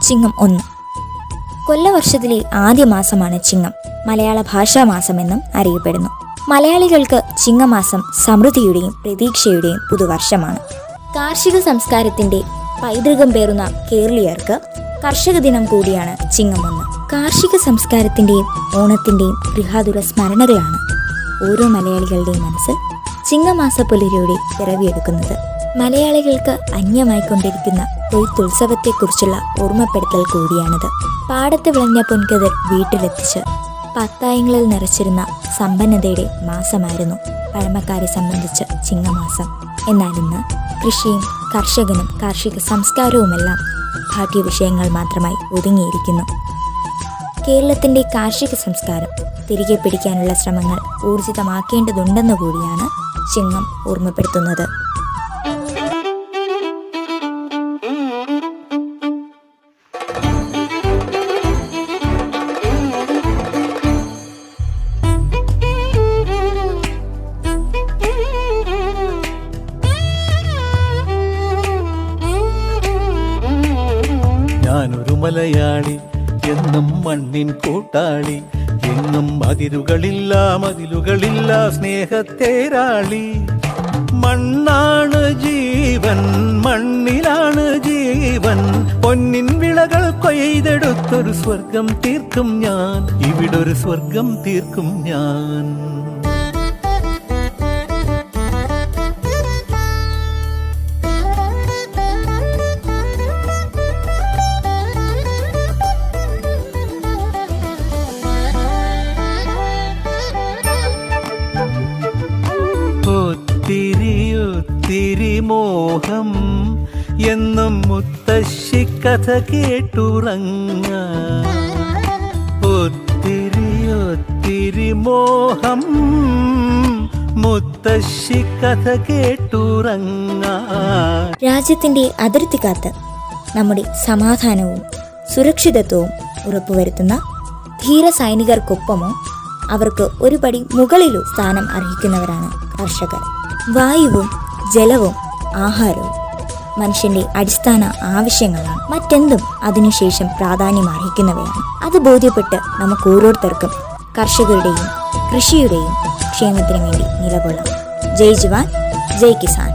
ചിങ്ങം 1. കൊല്ലവർഷത്തിലെ ആദ്യ മാസമാണ് ചിങ്ങം. മലയാള ഭാഷാ മാസമെന്നും അറിയപ്പെടുന്നു. മലയാളികൾക്ക് ചിങ്ങമാസം സമൃദ്ധിയുടെയും പ്രതീക്ഷയുടെയും പുതുവർഷമാണ്. കാർഷിക സംസ്കാരത്തിന്റെ പൈതൃകം പേറുന്ന കേരളീയർക്ക് കർഷക ദിനം കൂടിയാണ് ചിങ്ങം 1. കാർഷിക സംസ്കാരത്തിന്റെയും ഓണത്തിന്റെയും ഗൃഹാതുര സ്മരണകളാണ് ഓരോ മലയാളികളുടെയും മനസ്സിൽ ചിങ്ങമാസ പുലരിയോടെ പിറവിയെടുക്കുന്നത്. മലയാളികൾക്ക് അന്യമായിക്കൊണ്ടിരിക്കുന്ന കൊയ്ത്തുത്സവത്തെക്കുറിച്ചുള്ള ഓർമ്മപ്പെടുത്തൽ കൂടിയാണിത്. പാടത്ത് വിളഞ്ഞ പൊൻകതിർ വീട്ടിലെത്തിച്ച് പത്തായങ്ങളിൽ നിറച്ചിരുന്ന സമ്പന്നതയുടെ മാസമായിരുന്നു പഴമക്കാരെ സംബന്ധിച്ച് ചിങ്ങമാസം. എന്നാൽ ഇന്ന് കൃഷിയും കർഷകനും കാർഷിക സംസ്കാരവുമെല്ലാം പാഠ്യവിഷയങ്ങൾ മാത്രമായി ഒതുങ്ങിയിരിക്കുന്നു. കേരളത്തിന്റെ കാർഷിക സംസ്കാരം തിരികെ പിടിക്കാനുള്ള ശ്രമങ്ങൾ ഊർജിതമാക്കേണ്ടതുണ്ടെന്നു കൂടിയാണ് ചിങ്ങം ഓർമ്മപ്പെടുത്തുന്നത്. ഞാനൊരു മലയാളി, എന്നും മണ്ണിൻ കൂട്ടാളി, എങ്ങും മതിലുകളില്ല സ്നേഹത്തേരാളി. മണ്ണാണ് ജീവൻ, മണ്ണിലാണ് ജീവൻ, പൊന്നിൻ വിളകൾ കൊയ്തെടുത്തൊരു സ്വർഗം തീർക്കും ഞാൻ, ഇവിടൊരു സ്വർഗം തീർക്കും ഞാൻ. ഒത്തിരി മോഹം എന്നും മുത്തശ്ശി കഥ കേട്ടുറങ്ങ. ഒത്തിരി മോഹം മുത്തശ്ശി കഥ കേട്ടുറങ്ങ. രാജ്യത്തിന്റെ അതിർത്തി കാത്ത് നമ്മുടെ സമാധാനവും സുരക്ഷിതത്വവും ഉറപ്പുവരുത്തുന്ന ധീര സൈനികർക്കൊപ്പമോ അവർക്ക് ഒരു പടി മുകളിലോ സ്ഥാനം അർഹിക്കുന്നവരാണ് കർഷകർ. വായുവും ജലവും ആഹാരവും മനുഷ്യന്റെ അടിസ്ഥാന ആവശ്യങ്ങളാണ്. മറ്റെന്തും അതിനുശേഷം പ്രാധാന്യം അർഹിക്കുന്നവയാണ്. അത് ബോധ്യപ്പെട്ട് നമുക്ക് ഓരോരുത്തർക്കും കർഷകരുടെയും കൃഷിയുടെയും ക്ഷേമത്തിനു വേണ്ടി നിലകൊള്ളാം. ജയ് ജവാൻ, ജയ് കിസാൻ.